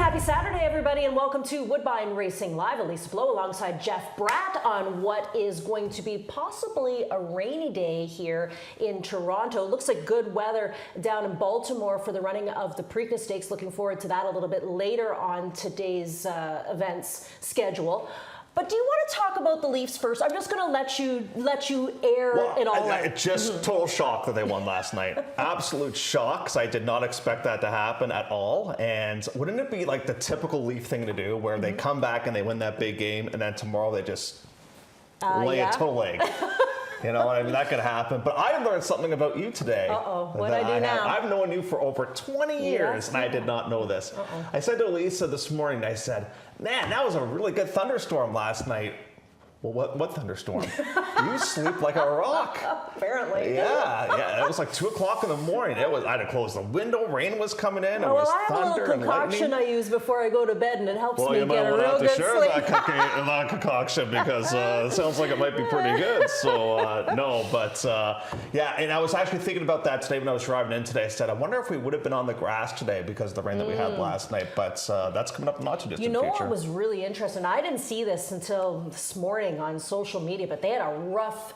Happy Saturday, everybody, and welcome to Woodbine Racing Live. Elisa Blow alongside Jeff Bratt on what is going to be possibly a rainy day here in Toronto. Looks like good weather down in Baltimore for the running of the Preakness Stakes. Looking forward to that a little bit later on today's events schedule. But do you want to talk about the Leafs first? I'm just going to let you air it all out. Just total shock that they won last night. Absolute shock, because I did not expect that to happen at all. And wouldn't it be like the typical Leaf thing to do, where they come back and they win that big game, and then tomorrow they just lay a toe leg? You know, I mean, that could happen. But I learned something about you today. What I do now? I've known you for over 20 years, and I did not know this. I said to Lisa this morning, I said, man, that was a really good thunderstorm last night. Well, what thunderstorm? You sleep like a rock. Apparently. Yeah. It was like 2 o'clock in the morning. I had to close the window. Rain was coming in. It was I have thunder a little concoction I use before I go to bed, and it helps me get a real good sleep. Well, you might want to have to share that concoction, because it sounds like it might be pretty good. So, and I was actually thinking about that today when I was driving in today. I said, I wonder if we would have been on the grass today because of the rain that we had last night. But that's coming up in the not too distant future. You know what was really interesting? I didn't see this until this morning on social media, but they had a rough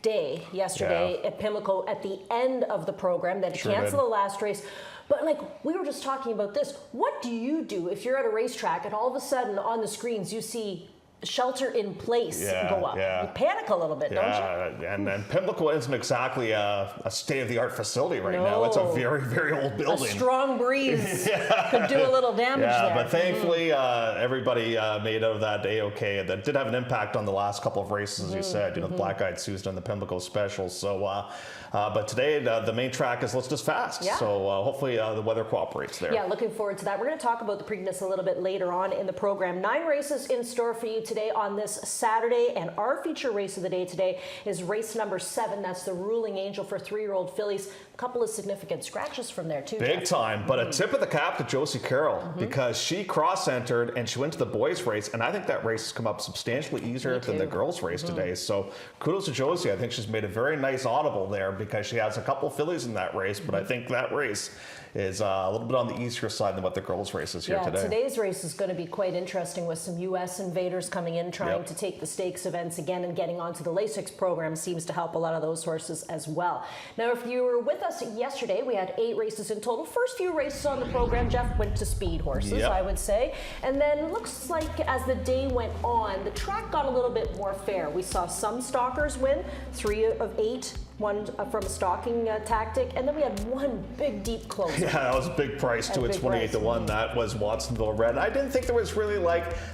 day yesterday at Pimlico at the end of the program. They had to cancel the last race. But like, we were just talking about this. What do you do if you're at a racetrack and all of a sudden on the screens you see shelter in place go up? You panic a little bit, don't you? And Pimlico isn't exactly a state-of-the-art facility right now. It's a very, very old building. A strong breeze could do a little damage there. But thankfully everybody made out of that day okay. That did have an impact on the last couple of races, as you said. You know, the Black-Eyed Susan and the Pimlico Special. So, but today the main track is just fast. So hopefully the weather cooperates there. Yeah, looking forward to that. We're going to talk about the Preakness a little bit later on in the program. 9 races in store for you today on this Saturday, and our feature race of the day today is race number 7. That's the Ruling Angel for 3-year-old fillies. A couple of significant scratches from there too. Big time, but a tip of the cap to Josie Carroll, because she cross-entered and she went to the boys race, and I think that race has come up substantially easier than the girls race today. So kudos to Josie. I think she's made a very nice audible there, because she has a couple fillies in that race, but I think that race is a little bit on the easier side than what the girls race is here today. Today's race is going to be quite interesting, with some U.S. invaders coming in trying to take the stakes events again, and getting onto the Lasix program seems to help a lot of those horses as well. Now, if you were with us yesterday, we had 8 races in total. First few races on the program, Jeff, went to speed horses, I would say. And then looks like as the day went on, the track got a little bit more fair. We saw some stalkers win, 3 of 8. One from a stalking tactic, and then we had one big deep closer. Yeah, that was a big price too. It's 28 to 1. That was Watsonville Red. I didn't think there was really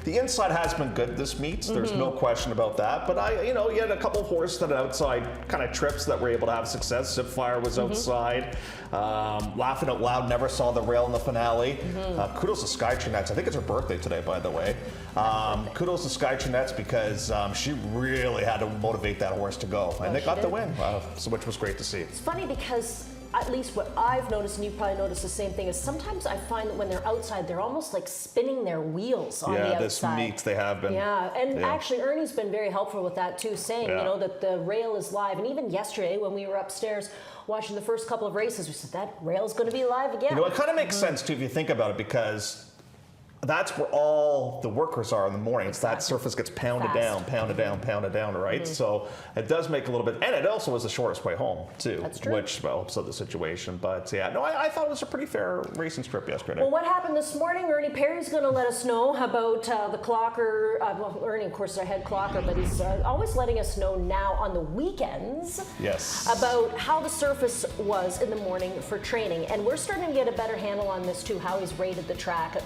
the inside has been good this meet. There's no question about that. But you had a couple of horses that had outside kind of trips that were able to have success. Zipfire was outside. Laughing Out Loud never saw the rail in the finale. Kudos to Sky Trinets. I think it's her birthday today, by the way. Kudos to Sky Trinets, because she really had to motivate that horse to go, and they got the win. So which was great to see. It's funny, because at least what I've noticed, and you probably noticed the same thing, is sometimes I find that when they're outside, they're almost like spinning their wheels on the outside. This meet they have been. Actually Ernie's been very helpful with that too, saying that the rail is live. And even yesterday when we were upstairs watching the first couple of races, we said that rail's going to be live again. It kind of makes sense too if you think about it, because that's where all the workers are in the mornings. That surface gets pounded down, right? So it does make a little bit, and it also is the shortest way home too. That's true. Which helps out the situation. But I thought it was a pretty fair racing strip yesterday. Well, what happened this morning? Ernie Perry's going to let us know about the clocker. Ernie, of course, is our head clocker, but he's always letting us know now on the weekends about how the surface was in the morning for training. And we're starting to get a better handle on this too, how he's rated the track at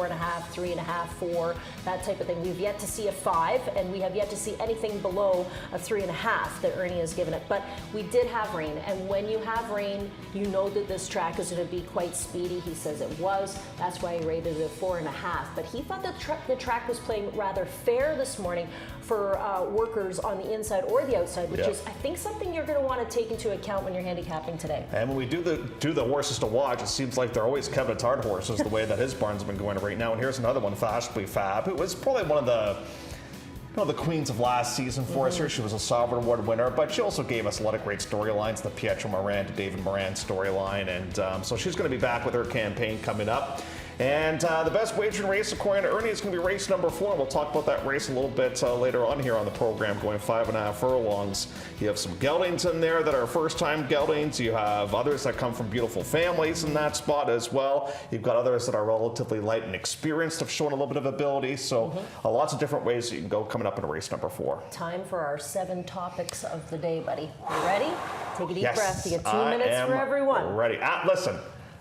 4.5, 3.5, 4, that type of thing. We've yet to see a 5, and we have yet to see anything below a 3.5 that Ernie has given it. But we did have rain, and when you have rain, you know that this track is going to be quite speedy. He says it was. That's why he rated it a 4.5. But he thought the track was playing rather fair this morning for workers on the inside or the outside, which is, I think, something you're going to want to take into account when you're handicapping today. And when we do the horses to watch, it seems like they're always Kevin Attard horses, the way that his barn's been going right now. And here's another one, Fastly Fab, who was probably one of the queens of last season for us here. She was a Sovereign Award winner, but she also gave us a lot of great storylines, the Pietro Moran to David Moran storyline, and so she's going to be back with her campaign coming up. And the best wagering race, according to Ernie, is going to be race number 4. We'll talk about that race a little bit later on here on the program, going 5.5 furlongs. You have some geldings in there that are first-time geldings. You have others that come from beautiful families in that spot as well. You've got others that are relatively light and experienced, have shown a little bit of ability. So lots of different ways that you can go coming up in race number 4. Time for our 7 topics of the day, buddy. You ready? Take a deep breath. You get 2 minutes for everyone. Ready. Listen.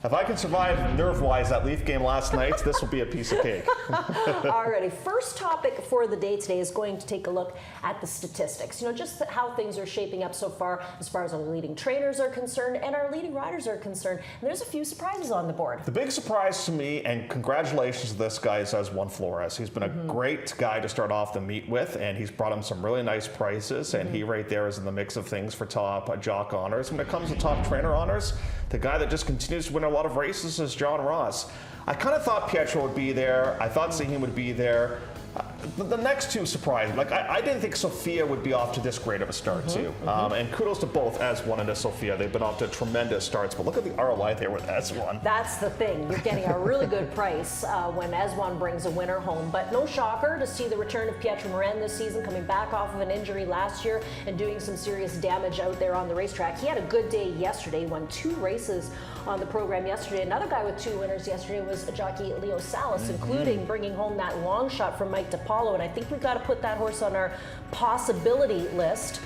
If I can survive nerve-wise that Leaf game last night, this will be a piece of cake. Alrighty, first topic for the day today is going to take a look at the statistics. You know, just how things are shaping up so far as our leading trainers are concerned and our leading riders are concerned. And there's a few surprises on the board. The big surprise to me, and congratulations to this guy, is Juan Flores. He's been a great guy to start off the meet with, and he's brought him some really nice prices, and he right there is in the mix of things for top jock honors. When it comes to top trainer honors, the guy that just continues to win a lot of races is John Ross. I kind of thought Pietro would be there. I thought Sahim would be there. The next two surprised me. Like, I didn't think Sophia would be off to this great of a start, too. And kudos to both S1 and Sophia. They've been off to tremendous starts. But look at the ROI there with S1. That's the thing. You're getting a really good price when S1 brings a winner home. But no shocker to see the return of Pietro Moran this season, coming back off of an injury last year and doing some serious damage out there on the racetrack. He had a good day yesterday. He won 2 races on the program yesterday. Another guy with 2 winners yesterday was jockey Leo Salas, including bringing home that long shot from Mike DiPaolo. And I think we've got to put that horse on our possibility list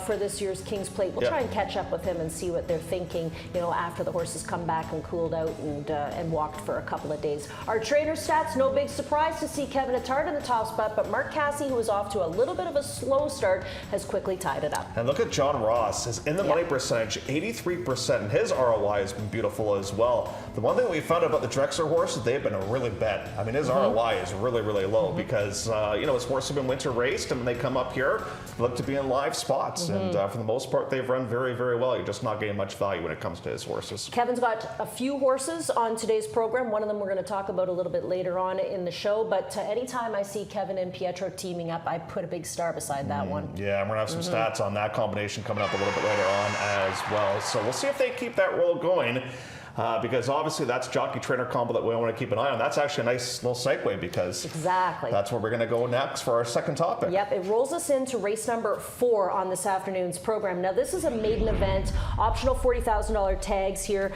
for this year's King's Plate. We'll try and catch up with him and see what they're thinking, you know, after the horses come back and cooled out and walked for a couple of days. Our trainer stats, no big surprise to see Kevin Attard in the top spot, but Mark Casse, who was off to a little bit of a slow start, has quickly tied it up. And look at John Ross. His in the money percentage, 83%, and his ROI has been beautiful as well. The one thing we found out about the Drexler horses, they've been really bet. I mean, his ROI is really, really low because, you know, his horses have been winter raced, and when they come up here, they look to be in live spots. And for the most part, they've run very, very well. You're just not getting much value when it comes to his horses. Kevin's got a few horses on today's program. One of them we're going to talk about a little bit later on in the show. But anytime I see Kevin and Pietro teaming up, I put a big star beside that one. Yeah, and we're going to have some stats on that combination coming up a little bit later on as well. So we'll see if they keep that roll going. Because obviously that's jockey-trainer combo that we want to keep an eye on. That's actually a nice little segue because that's where we're going to go next for our second topic. Yep, it rolls us into race number 4 on this afternoon's program. Now this is a maiden event, optional $40,000 tags here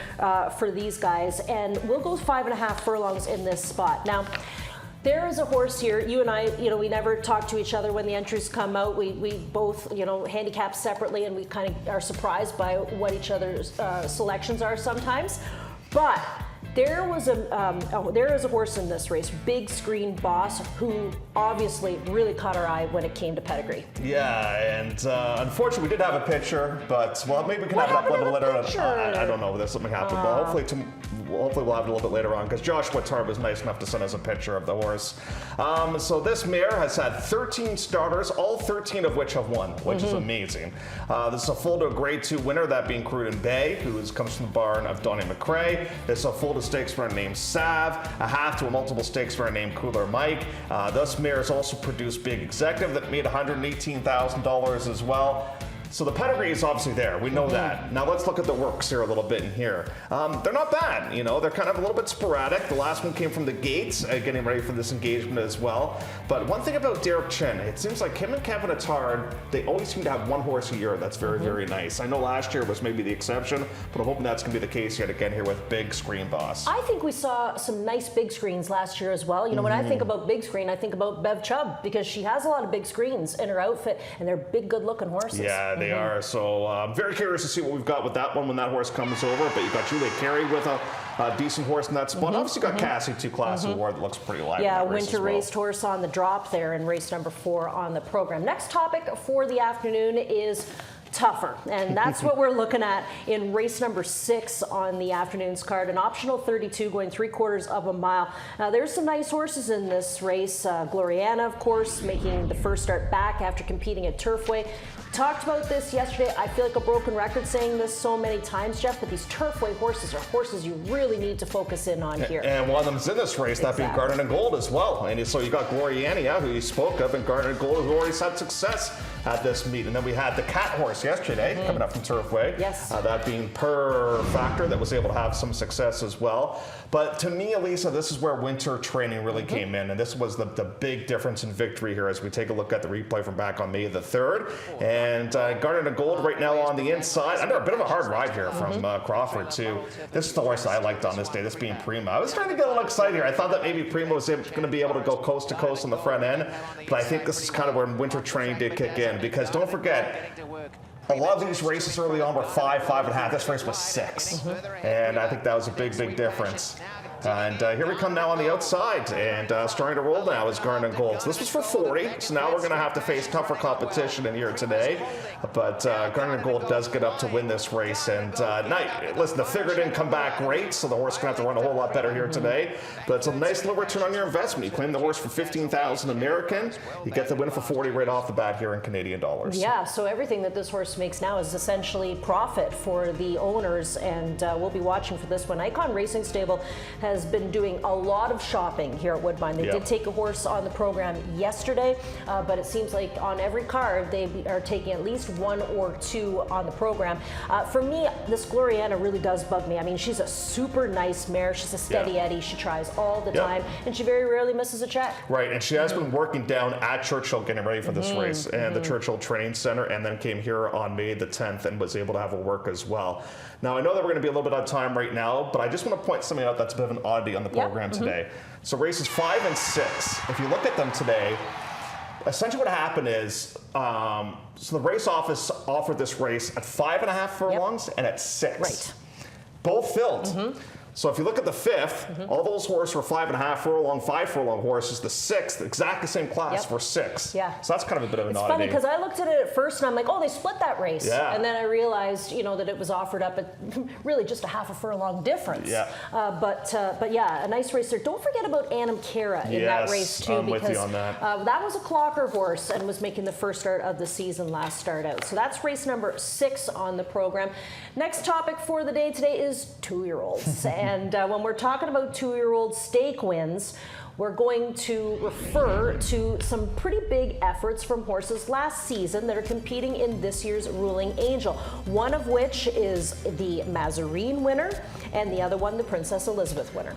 for these guys, and we'll go 5.5 furlongs in this spot. Now, there is a horse here. You and I, you know, we never talk to each other when the entries come out. We both, you know, handicap separately, and we kind of are surprised by what each other's selections are sometimes. But there was there is a horse in this race, Big Screen Boss, who obviously really caught our eye when it came to pedigree. Yeah, and unfortunately we did have a picture, but well, maybe we can have it up a little later. I don't know if there's something happened, but hopefully we'll have it a little bit later on because Joshua Tarb was nice enough to send us a picture of the horse. So this mare has had 13 starters, all 13 of which have won, which is amazing. This is a full to a Grade 2 winner, that being Cruden Bay, who comes from the barn of Donnie McRae. It's a full to stakes runner named Sav, a half to a multiple stakes runner named Cooler Mike. This mare has also produced Big Executive that made $118,000 as well. So the pedigree is obviously there. We know that. Now let's look at the works here a little bit in here. They're not bad, you know. They're kind of a little bit sporadic. The last one came from the gates, getting ready for this engagement as well. But one thing about Derek Chen, it seems like him and Kevin Attard, they always seem to have one horse a year that's very, very nice. I know last year was maybe the exception, but I'm hoping that's going to be the case yet again here with Big Screen Boss. I think we saw some nice big screens last year as well. You know, when I think about big screen, I think about Bev Chubb because she has a lot of big screens in her outfit, and they're big, good-looking horses. Yeah, they are. So I'm very curious to see what we've got with that one when that horse comes over. But you've got Julia Carey with a decent horse in that spot. Obviously, you got Cassie, 2-Class Award that looks pretty live. Yeah, in that race winter raced horse on the drop there in race number 4 on the program. Next topic for the afternoon is tougher, and that's what we're looking at in race number 6 on the afternoon's card, an optional 32 going 3/4 of a mile. Now there's some nice horses in this race. Gloriana, of course, making the first start back after competing at Turfway. Talked about this yesterday. I feel like a broken record saying this so many times, Jeff, but these Turfway horses are horses you really need to focus in on here. And one of them's in this race, that being Garnet and Gold as well. And so you got Gloriana, who you spoke of, and Garnet and Gold has already had success at this meet. And then we had the Cat horse horse yesterday, coming up from Turfway. Yes. That being Per Factor, that was able to have some success as well. But to me, Elisa, this is where winter training really came in, and this was the big difference in victory here as we take a look at the replay from back on May the 3rd. And Garnet of Gold right now on the inside. Under a bit of a hard ride here from Crawford, too. This is the horse I liked on this day, this being Primo. I was starting to get a little excited here. I thought that maybe Primo was going to be able to go coast to coast on the front end, but I think this is kind of where winter training did kick in, because don't forget, a lot of these races early on were 5, 5.5. This race was 6. And I think that was a big, big difference. And here we come now on the outside, and starting to roll now is Garnet and Gold. So this was for 40, so now we're going to have to face tougher competition in here today. But Garnet and Gold does get up to win this race. And listen, the figure didn't come back great, so the horse is going to have to run a whole lot better here today. But it's a nice little return on your investment. You claim the horse for $15,000 American. You get the win for 40 right off the bat here in Canadian dollars. Yeah, so everything that this horse makes now is essentially profit for the owners, and we'll be watching for this one. Icon Racing Stable has been doing a lot of shopping here at Woodbine. They did take a horse on the program yesterday, but it seems like on every card they are taking at least 1 or 2 on the program. For me, this Gloriana really does bug me. I mean, she's a super nice mare. She's a steady Eddie. She tries all the time, and she very rarely misses a check. Right, and she has been working down at Churchill getting ready for this race, and the Churchill Training Center, and then came here on May the 10th and was able to have her work as well. Now, I know that we're going to be a little bit on time right now, but I just want to point something out that's a bit of an oddity on the program today. So races 5 and 6, if you look at them today, essentially what happened is, so the race office offered this race at 5.5 furlongs and at 6. Right. Both filled. So if you look at the 5th, all those horses were 5.5 furlong, 5 furlong horses. The 6th, exactly the same class for 6. Yeah. So that's kind of a bit of an oddity. It's funny because I looked at it at first and I'm like, oh, they split that race. Yeah. And then I realized, that it was offered up at really just a half a furlong difference. Yeah. But yeah, a nice race there. Don't forget about Annam Cara in that race too, I'm because with you on that. That was a clocker horse and was making the first start of the season last start out. So that's race number 6 on the program. Next topic for the day today is 2-year-olds. And when we're talking about 2-year-old stake wins, we're going to refer to some pretty big efforts from horses last season that are competing in this year's Ruling Angel. One of which is the Mazarine winner, and the other one, the Princess Elizabeth winner.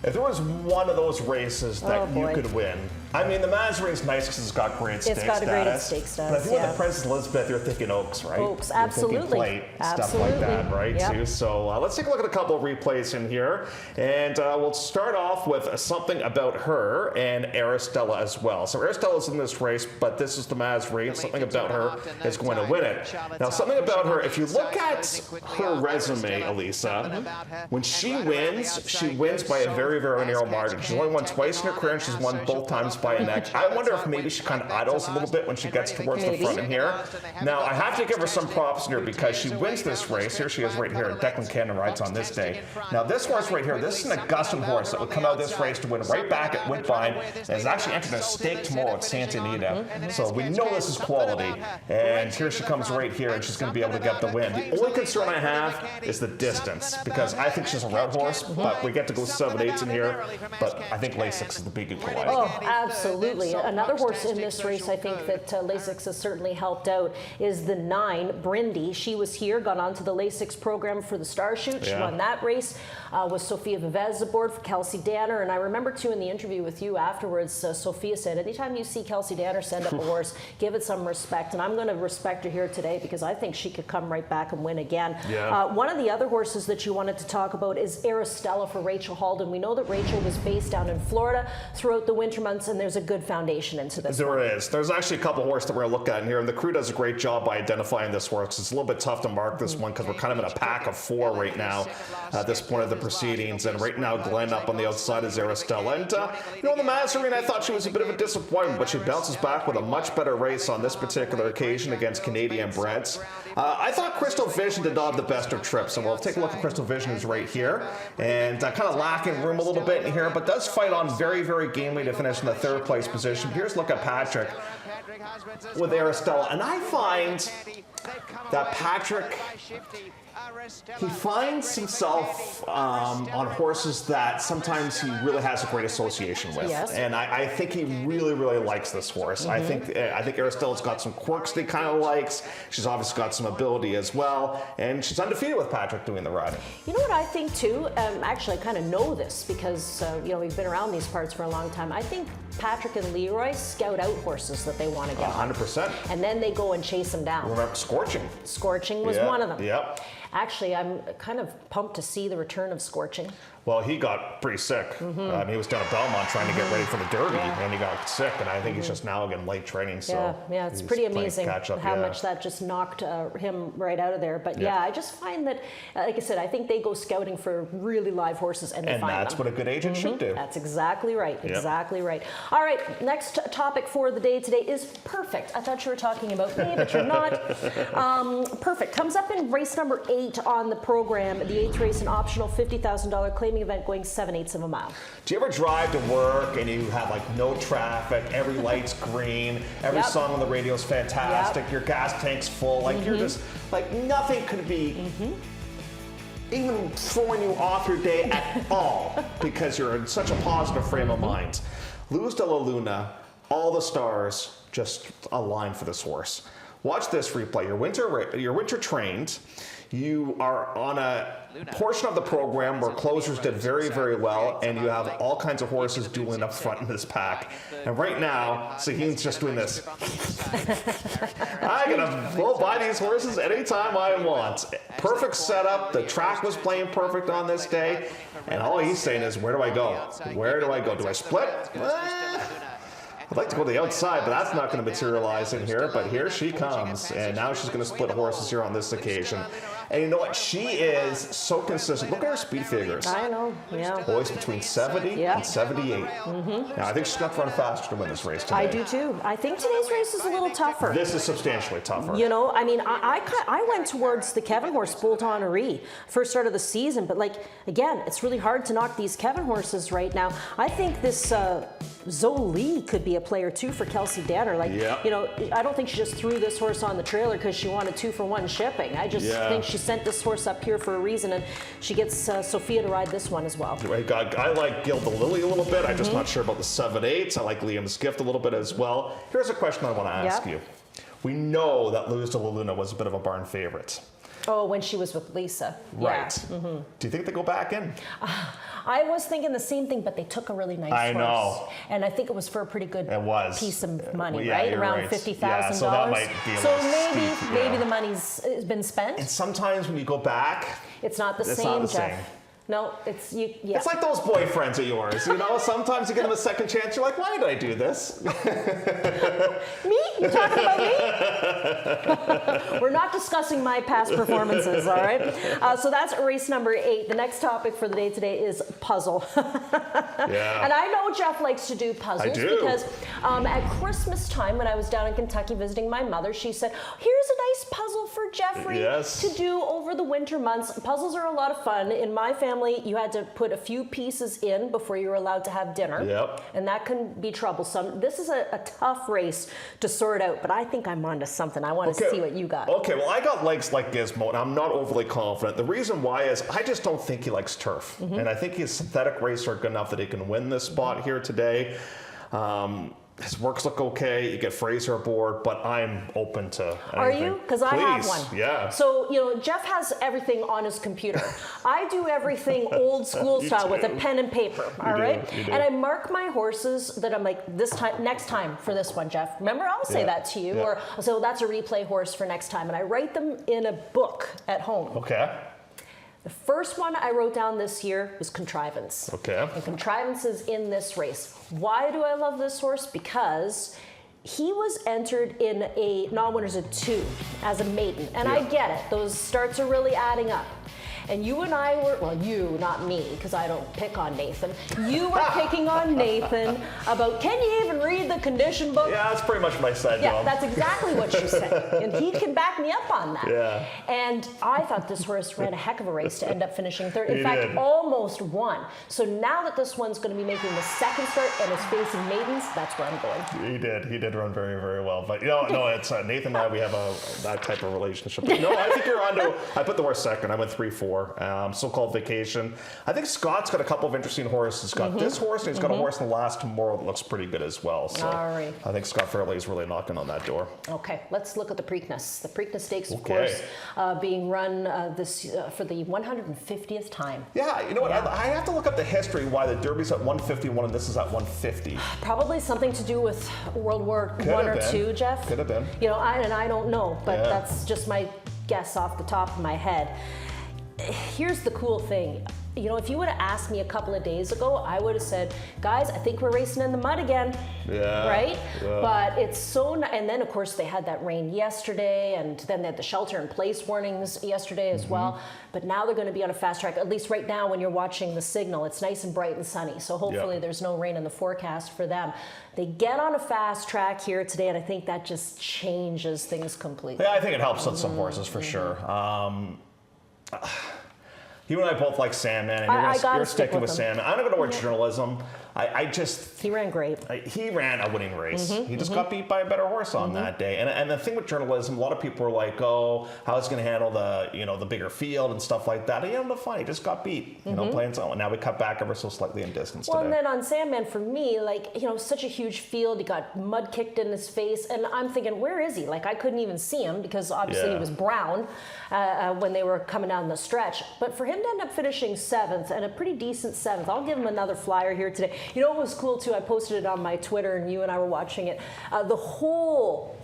If there was one of those races that you could win, I mean, the Mazarine's nice because it's got great stake status. It's got a great stake status, But if you win the Princess Elizabeth, you're thinking Oaks, right? Oaks, absolutely. You're thinking plate, stuff like that, right? Too. So let's take a look at a couple of replays in here. And we'll start off with something about her and Aristella as well. So Aristella's in this race, but this is the Mazarine. Something about her is going to win it. Now, something about her, if you look at her resume, Elisa, when she wins by a very, very narrow margin. She's only won twice in her career, and she's won both times by a neck. I wonder if maybe she kind of idles a little bit when she gets towards the front in here. Now, I have to give her some props in here because she wins this race. Here she is right here. Declan Cannon rides on this day. Now, this horse right here, this is an Augustin horse that would come out of this race to win right back at Woodbine, and is actually entering a stake tomorrow at Santa Anita. So we know this is quality. And here she comes right here, and she's going to be able to get the win. The only concern I have is the distance, because I think she's a route horse, but we get to go 7/8 in here. But I think Lasix is the big equalizer. Oh, absolutely. Another horse in this race I think that Lasix has certainly helped out is the 9, Brindy. She was here, got onto the Lasix program for the Star Shoot. She won that race. Was Sophia Vivez aboard for Kelsey Danner. And I remember too in the interview with you afterwards, Sophia said, anytime you see Kelsey Danner send up a horse, give it some respect. And I'm going to respect her here today because I think she could come right back and win again. Yeah. One of the other horses that you wanted to talk about is Aristella for Rachel Halden. We know that Rachel was based down in Florida throughout the winter months, and there's a good foundation into this. There is. There's actually a couple horses that we're going to look at in here, and the crew does a great job by identifying this horse. It's a little bit tough to mark this one because we're kind of in a pack of 4 right now at this point of the proceedings, and right now Glenn up on the outside is Aristella. And, the Mazarine, I thought she was a bit of a disappointment, but she bounces back with a much better race on this particular occasion against Canadian breds. I thought Crystal Vision did not have the best of trips, and we'll take a look at Crystal Vision, who's right here, and kind of lacking room a little bit in here, but does fight on very, very gamely to finish in the 3rd place position. Here's a look at Patrick with Aristella, and I find that Patrick, he finds himself on horses that sometimes he really has a great association with. Yes. And I think he really, really likes this horse. I think Aristella's got some quirks that he kind of likes. She's obviously got some ability as well. And she's undefeated with Patrick doing the riding. You know what I think too? Actually, I kind of know this because we've been around these parts for a long time. I think Patrick and Leroy scout out horses that they want to get 100%. and then they go and chase them down. Remember Scorching? Scorching was one of them. Yep. Actually, I'm kind of pumped to see the return of Scorching. Well, he got pretty sick. He was down at Belmont trying to get ready for the Derby, and he got sick. And I think he's just now getting late training. So yeah, it's pretty amazing how much that just knocked him right out of there. But yeah, I just find that, like I said, I think they go scouting for really live horses and they find them. And that's what a good agent should do. That's exactly right. Exactly right. All right, next topic for the day today is Perfect. I thought you were talking about me, but you're not. Perfect comes up in race number 8 on the program. The 8th race, an optional $50,000 claiming event going 7/8 of a mile. Do you ever drive to work and you have like no traffic, every light's green, every song on the radio is fantastic, your gas tank's full, like you're just like nothing could be even throwing you off your day at all because you're in such a positive frame of mind. Luz de la Luna, all the stars just align for this horse. Watch this replay. You're winter trained. You are on a portion of the program where closers did very, very well, and you have all kinds of horses dueling up front in this pack. And right now, Sahin's just doing this. We'll buy these horses anytime I want. Perfect setup. The track was playing perfect on this day, and all he's saying is, where do I go? Where do I go? Do I split? I'd like to go to the outside, but that's not going to materialize in here. But here she comes, and now she's going to split horses here on this occasion. And you know what? She is so consistent. Look at her speed figures. I know, yeah. Always between 70 and 78. Now, I think she's going to run faster to win this race today. I do too. I think today's race is a little tougher. This is substantially tougher. You know, I mean, I went towards the Kevin horse, Bolt Honoree, first start of the season. But, like, again, it's really hard to knock these Kevin horses right now. I think this Zoe could be a player too for Kelsey Danner. Like, you know, I don't think she just threw this horse on the trailer because she wanted 2-for-1 shipping. I just think she sent this horse up here for a reason, and she gets Sophia to ride this one as well. I like Gil the Lily a little bit. I'm just not sure about the 7/8. I like Liam's Gift a little bit as well. Here's a question I want to ask you. We know that Luz de la Luna was a bit of a barn favorite. Oh, when she was with Lisa. Right. Yeah. Do you think they go back in? I was thinking the same thing, but they took a really nice horse. I know. And I think it was for a pretty good piece of money, yeah, right? Around right. $50,000. Yeah, so that might be a so little steep, maybe the money's been spent. And sometimes when you go back, it's not the same, not the Jeff. same. No, it's you. Yeah. It's like those boyfriends of yours. You know, sometimes you give them a second chance. You're like, why did I do this? Me? You talking about me? We're not discussing my past performances, all right? So that's race number 8. The next topic for the day today is puzzle. And I know Jeff likes to do puzzles. I do. Because at Christmas time, when I was down in Kentucky visiting my mother, she said, here's a nice puzzle for Jeffrey to do over the winter months. Puzzles are a lot of fun. In my family, you had to put a few pieces in before you were allowed to have dinner. And that can be troublesome. This is a tough race to sort out, but I think I'm onto something. I want to see what you got. Okay, well, I got legs like Gizmo, and I'm not overly confident. The reason why is I just don't think he likes turf. And I think his synthetic races are good enough that he can win this spot here today. His works look okay. You get Fraser aboard, but I'm open to anything. Are you? Because I have one. Yeah. So, you know, Jeff has everything on his computer. I do everything old school style with a pen and paper, all right? And I mark my horses that I'm like, this time, next time for this one, Jeff. Remember, I'll say that to you. Or, so that's a replay horse for next time. And I write them in a book at home. Okay. The first one I wrote down this year was Contrivance. Okay. And Contrivance is in this race. Why do I love this horse? Because he was entered in a non-winners of 2 as a maiden. And I get it. Those starts are really adding up. and you and I were, well, you, not me, because I don't pick on Nathan. You were picking on Nathan about, can you even read the condition book? Yeah, that's pretty much what I said. Yeah, that's exactly what you said, and he can back me up on that. Yeah. And I thought this horse ran a heck of a race to end up finishing third. In fact, almost won. So now that this one's going to be making the second start and is facing maidens, that's where I'm going. He did run very, very well. But no, it's Nathan and I, we have that type of relationship. But no, I think you're on to, I put the horse second. I went 3-4. So-called Vacation. I think Scott's got a couple of interesting horses. He's got this horse, and he's got a horse in the last Tomorrow that looks pretty good as well. So all right. I think Scott Fairley is really knocking on that door. Okay, let's look at the Preakness. The Preakness Stakes, of course, being run for the 150th time. Yeah, you know what? I have to look up the history why the Derby's at 151 and this is at 150. Probably something to do with World War I or II, Jeff. Could have been. You know, I don't know, but that's just my guess off the top of my head. Here's the cool thing. You know, if you would have asked me a couple of days ago, I would have said, guys, I think we're racing in the mud again. Yeah. Right? Yeah. But it's so, and then of course they had that rain yesterday, and then they had the shelter in place warnings yesterday as well. But now they're going to be on a fast track, at least right now when you're watching the signal. It's nice and bright and sunny. So hopefully there's no rain in the forecast for them. They get on a fast track here today, and I think that just changes things completely. Yeah, I think it helps on some horses for sure. You and I both like Sandman, and you're sticking with Sandman. I'm not going to work journalism. He ran great. He ran a winning race. He just got beat by a better horse on that day. And the thing with journalism, a lot of people are like, oh, how's he going to handle the bigger field and stuff like that. He ended up fine. He just got beat, playing so. And now we cut back ever so slightly in distance today. And then on Sandman, for me, such a huge field. He got mud kicked in his face. And I'm thinking, where is he? I couldn't even see him because obviously he was brown when they were coming down the stretch. But for him to end up finishing 7th, and a pretty decent 7th, I'll give him another flyer here today. You know what was cool too? I posted it on my Twitter, and you and I were watching it. The whole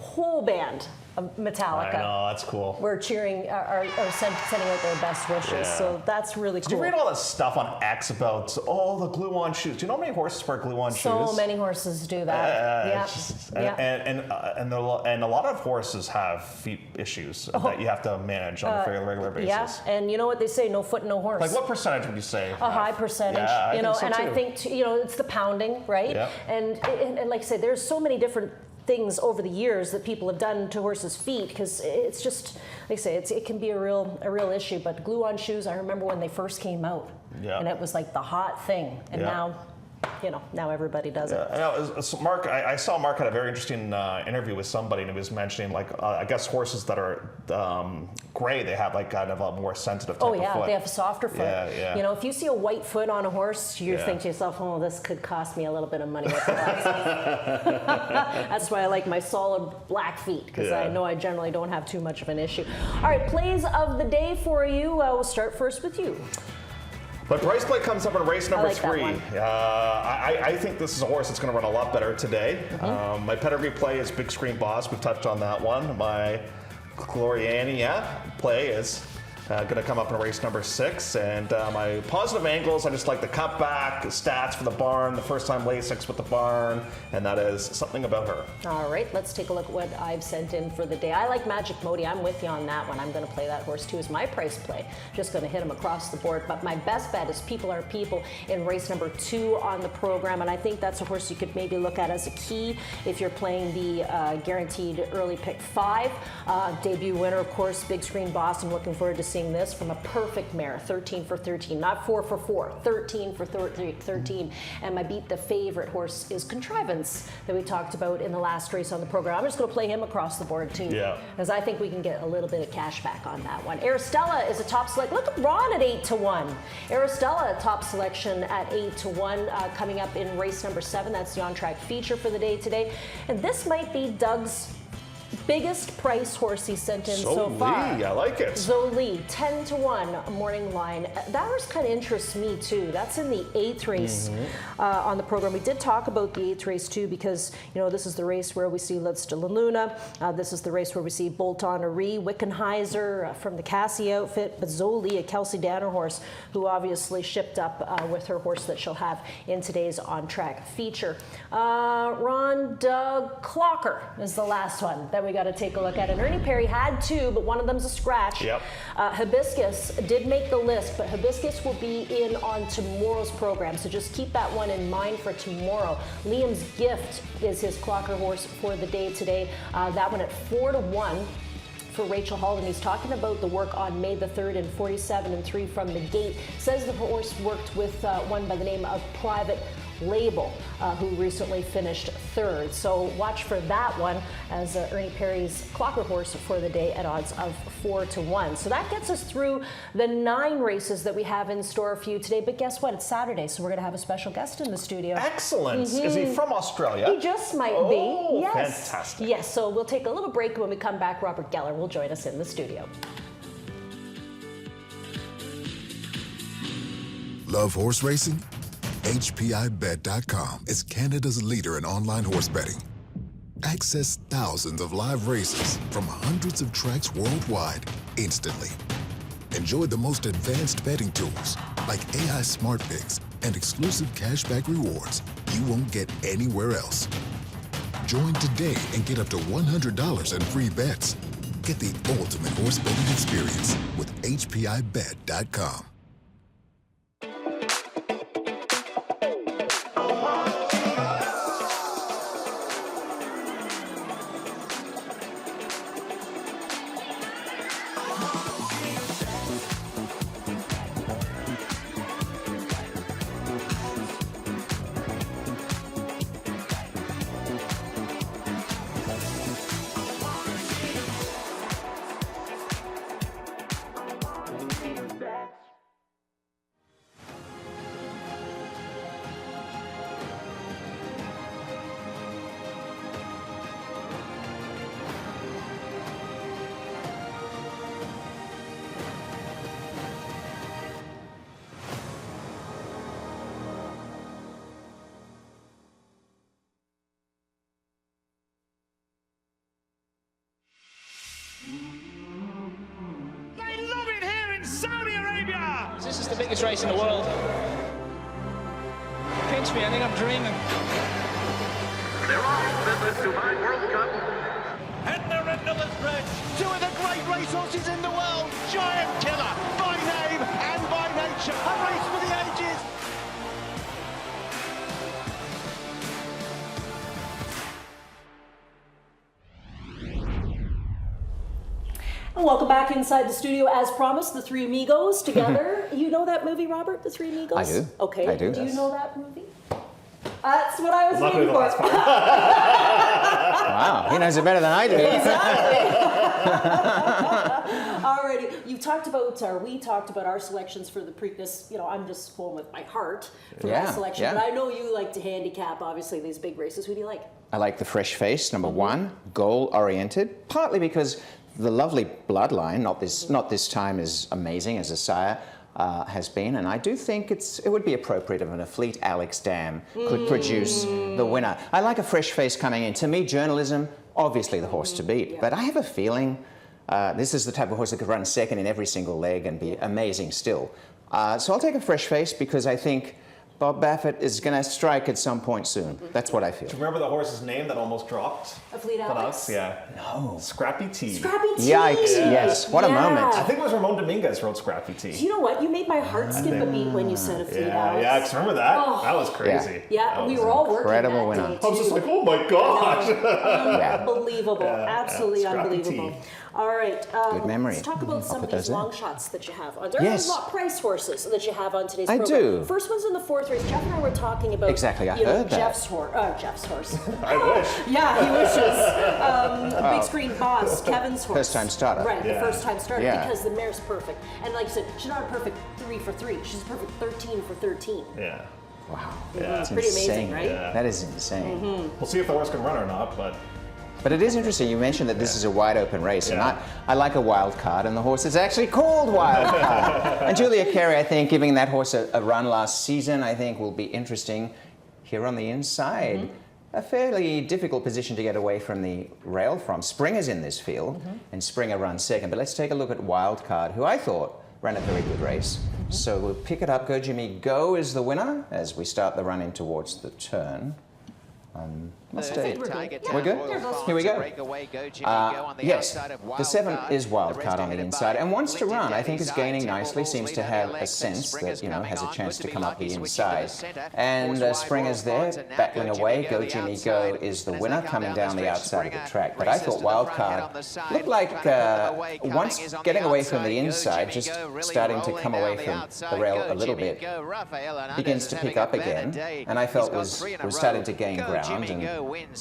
band of Metallica. I know, that's cool. We're cheering, are sending out their best wishes. Yeah. So that's really cool. Did you read all this stuff on X about the glue-on shoes? Do you know how many horses wear glue-on shoes? So many horses do that. And a lot of horses have feet issues that you have to manage on a fairly regular basis. Yeah, and you know what they say, no foot, no horse. Like what percentage would you say? A high percentage. Yeah, I think I it's the pounding, right? Yeah. And like I say, there's so many different things over the years that people have done to horses' feet, because it's just, like I say, it can be a real issue. But glue-on shoes, I remember when they first came out, and it was like the hot thing, and now now everybody does it. So Mark, I saw Mark had a very interesting interview with somebody, and he was mentioning I guess horses that are gray, they have kind of a more sensitive type of foot. They have a softer foot. Yeah. If you see a white foot on a horse, you think to yourself, oh, this could cost me a little bit of money. That's why I like my solid black feet, because I know I generally don't have too much of an issue. All right, plays of the day for you. We'll start first with you. But Bryce Blake comes up in race number 3. I think this is a horse that's going to run a lot better today. My pedigree play is Big Screen Boss. We've touched on that one. My Gloriania play is going to come up in race number 6. And my positive angles, I just like the cutback, stats for the barn, the first time Lasix with the barn, and that is Something About Her. All right, let's take a look at what I've sent in for the day. I like Magic Modi. I'm with you on that one. I'm going to play that horse too as my price play. Just going to hit him across the board. But my best bet is People Are People in race number 2 on the program. And I think that's a horse you could maybe look at as a key if you're playing the guaranteed early pick 5. Debut winner, of course, Big Screen Boss. I'm looking forward to seeing this from a perfect mare, 13 for 13, not 4 for 4, 13 for 13. And my beat the favorite horse is Contrivance that we talked about in the last race on the program. I'm just going to play him across the board too, because I think we can get a little bit of cash back on that one. Aristella is a top select. Look at Ron at 8-1. Aristella, top selection at 8-1, coming up in race number 7. That's the on-track feature for the day today. And this might be Doug's biggest price horse he sent in so far. I like it. Zoli, 10-1 morning line. That horse kind of interests me too. That's in the 8th race on the program. We did talk about the 8th race too, because this is the race where we see Let's de la Luna. This is the race where we see Bolt on a Ree, Wickenheiser from the Cassie outfit, but Zoli, a Kelsey Danner horse, who obviously shipped up with her horse that she'll have in today's on-track feature. Ron Doug Clocker is the last one. that we got to take a look at. And Ernie Perry had 2, but one of them's a scratch. Yep. Hibiscus did make the list, but Hibiscus will be in on tomorrow's program. So just keep that one in mind for tomorrow. Liam's Gift is his clocker horse for the day today. That one at 4-1. For Rachel Halden. He's talking about the work on May the 3rd and 47-3 from the gate. Says the horse worked with one by the name of Private Label, who recently finished 3rd. So watch for that one as Ernie Perry's clocker horse for the day at odds of 4-1. So that gets us through the 9 races that we have in store for you today. But guess what? It's Saturday, so we're going to have a special guest in the studio. Excellent. Is he from Australia? He just might be. Yes. Fantastic. Yes. So we'll take a little break. When we come back, Robert Geller will join us in the studio. Love horse racing? HPIBet.com is Canada's leader in online horse betting. Access thousands of live races from hundreds of tracks worldwide instantly. Enjoy the most advanced betting tools like AI Smart Picks and exclusive cashback rewards you won't get anywhere else. Join today and get up to $100 in free bets. Get the ultimate horse betting experience with HPIBet.com. This is the biggest race in the world. Pinch me, I think I'm dreaming. They're off. This is Dubai World Cup. And they're into the stretch. 2 of the great racehorses in the world. Giant Killer, by name and by nature. A race for the ages. And welcome back inside the studio. As promised, the Three Amigos together. You know that movie, Robert? The Three Amigos? I do. Okay. I do. Do you know that movie? That's what I was Luckily waiting the for. last part. Wow, he knows it better than I do. Alrighty, you talked about, or we talked about our selections for the Preakness. You know, I'm just going with my heart for my selection, yeah. but I know you like to handicap, obviously, these big races. Who do you like? I like the fresh face, number 1, goal-oriented, partly because the lovely bloodline, not this time as amazing as a sire, has been, and I do think it would be appropriate if a fleet Alex Dam could produce the winner. I like a fresh face coming in. To me, journalism, obviously the horse to beat, but I have a feeling this is the type of horse that could run second in every single leg and be amazing still. So I'll take a fresh face because I think Bob Baffert is going to strike at some point soon. That's what I feel. Do you remember the horse's name that almost dropped? A Fleet Alex? Yeah. No. Scrappy T. Scrappy T. Yikes, yes. What a moment. I think it was Ramon Dominguez wrote Scrappy T. You know what? You made my heart skip a beat when you said a Fleet Alex. Yeah, because remember that? Oh. That was crazy. Yeah, we were all working incredible that winner. day, I was just too. like, oh my gosh. Unbelievable. Absolutely Scrappy unbelievable. T. All right. Good memory. Let's talk about some put of these those in. long shots that you have. There Yes. are a lot price horses that you have on today's I program. do. First one's in the 4th race. Jeff and I were talking about Exactly, I heard that. Jeff's horse. I wish. Yeah, he wishes. Big Screen Boss, Kevin's horse. First-time starter. Right, Yeah. the first-time starter, Yeah. because the mare's perfect. And like I said, she's not a perfect 3 for 3. She's a perfect 13 for 13. Yeah. Wow. It's pretty amazing, insane. right? Yeah. That is insane. We'll see if the horse can run or not, but But it is interesting. You mentioned that this is a wide open race, and Yeah. I like a wild card, and the horse is actually called Wild Card. And Julia Carey, I think, giving that horse a run last season, I think will be interesting here on the inside. A fairly difficult position to get away from the rail from. Springer's in this field, and Springer runs second. But let's take a look at Wild Card, who I thought ran a very good race. So we'll pick it up. Go, Jimmy, Go is the winner as we start the run in towards the turn. Let's do it. We're good? Here we go. Yes, the 7 is wildcard on the inside and wants to run. I think is gaining nicely, seems to have a sense that, has a chance to come up the inside. And Springer's there, battling away. Go Jimmy Go is the winner, coming down the outside of the track. But I thought wildcard looked like once getting away from the inside, just starting to come away from the rail a little bit, begins to pick up again. And I felt was starting to gain ground. And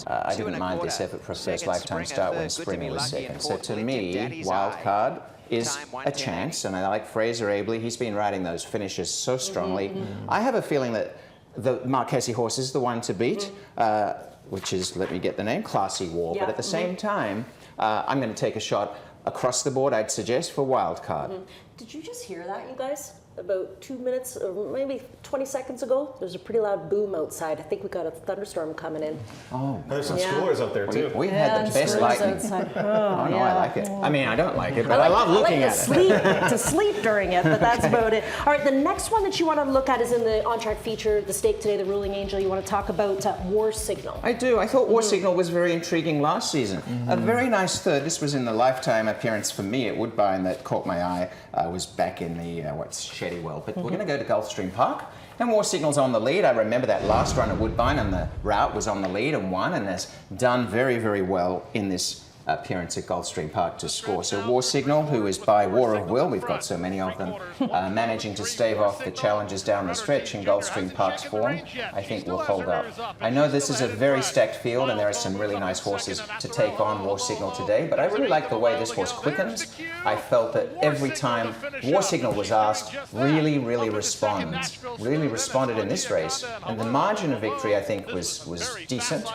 I didn't mind this effort for a first lifetime start when Springer was second. So to me, wildcard is a chance, and I like Fraser Abley. He's been riding those finishes so strongly. I have a feeling that the Marquesi horse is the one to beat, which is, let me get the name, Classy War. But at the same time, I'm going to take a shot across the board, I'd suggest, for wildcard. Did you just hear that, you guys? About 2 minutes, or maybe 20 seconds ago, there's a pretty loud boom outside. I think we got a thunderstorm coming in. Oh, there's some schoolers out there too. We had the best lightning. Oh no, I like it. I mean, I don't like it, but I love looking at it. To sleep during it, but that's about it. All right, the next one that you want to look at is in the on-track feature, the stake today, the Ruling Angel. You want to talk about War Signal. I do. I thought War Signal was very intriguing last season. A very nice third. This was in the lifetime appearance for me at Woodbine that caught my eye. Was back in the Sheddywell, but we're going to go to Gulfstream Park. And War Signal's on the lead. I remember that last run at Woodbine, and the route was on the lead and won, and has done very, very well in this appearance at Gulfstream Park to score. So War Signal, who is by War of Will, we've got so many of them, managing to stave off the challenges down the stretch in Gulfstream Park's form, I think will hold up. I know this is a very stacked field and there are some really nice horses to take on War Signal today, but I really like the way this horse quickens. I felt that every time War Signal was asked, really responded in this race, and the margin of victory I think was decent,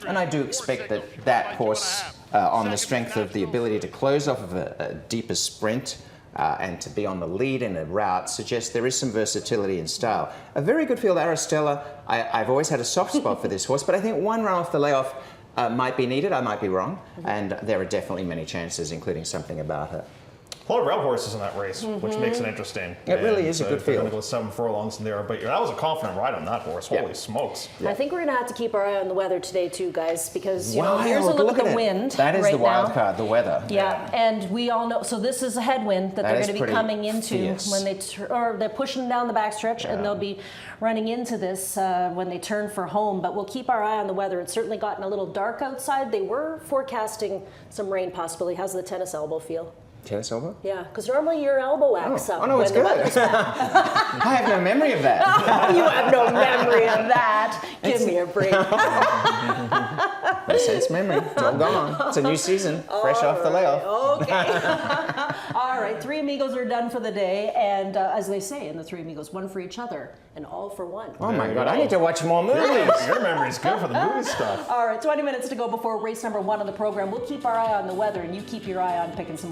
and I do expect that horse on the strength of the ability to close off of a deeper sprint and to be on the lead in a route suggests there is some versatility in style. A very good field, Aristella. I've always had a soft spot for this horse, but I think one run off the layoff might be needed. I might be wrong, and there are definitely many chances, including something about her. A lot of rail horses in that race, which makes it interesting. It really is a good field. Going to go 7 furlongs in there, but that was a confident ride on that horse. Holy smokes! I think we're going to have to keep our eye on the weather today too, guys, because here's a look at the wind. That is right the wild card, the weather. Yeah, and we all know. So this is a headwind that they're going to be coming into when they're pushing down the backstretch, and they'll be running into this when they turn for home. But we'll keep our eye on the weather. It's certainly gotten a little dark outside. They were forecasting some rain possibility. How's the tennis elbow feel? Tennis elbow? Yeah, because normally your elbow acts up. Oh, no, it's good. I have no memory of that. You have no memory of that. Give me a break. No sense memory. It's all gone. It's a new season, fresh off the layoff. Okay. All right, Three Amigos are done for the day. And as they say in the Three Amigos, one for each other and all for one. Oh, my God. I need to watch more movies. Your memory's good for the movie stuff. All right, 20 minutes to go before race number 1 of the program. We'll keep our eye on the weather, and you keep your eye on picking some